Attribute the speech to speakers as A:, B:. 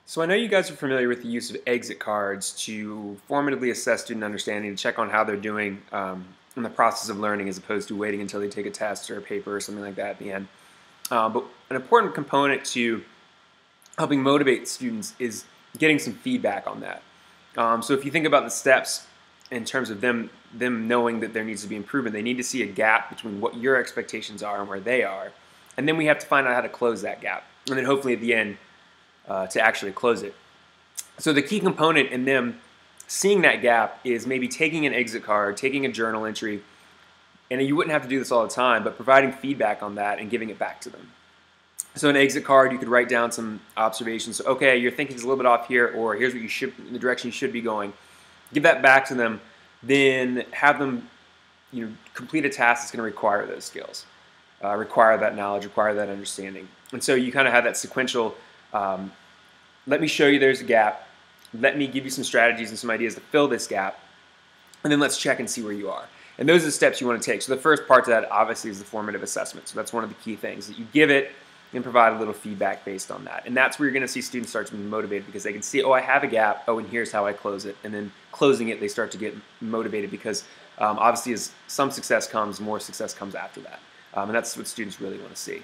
A: So I know you guys are familiar with the use of exit cards to formatively assess student understanding, to check on how they're doing in the process of learning, as opposed to waiting until they take a test or a paper or something like that at the end. But an important component to helping motivate students is getting some feedback on that. So if you think about the steps in terms of them knowing that there needs to be improvement, they need to see a gap between what your expectations are and where they are, and then we have to find out how to close that gap, and then hopefully at the end to actually close it. So the key component in them seeing that gap is maybe taking an exit card, taking a journal entry, and you wouldn't have to do this all the time, but providing feedback on that and giving it back to them. So an exit card, you could write down some observations. So, okay, your thinking's a little bit off here, or here's what you should, the direction you should be going. Give that back to them, then have them, complete a task that's going to require those skills, require that knowledge, require that understanding. And so you kind of have that sequential. Let me show you there's a gap. Let me give you some strategies and some ideas to fill this gap, and then let's check and see where you are. And those are the steps you want to take. So the first part to that obviously is the formative assessment. So that's one of the key things, that you give it and provide a little feedback based on that. And that's where you're going to see students start to be motivated, because they can see, oh, I have a gap, oh, and here's how I close it. And then closing it, they start to get motivated, because obviously as some success comes, more success comes after that. And that's what students really want to see.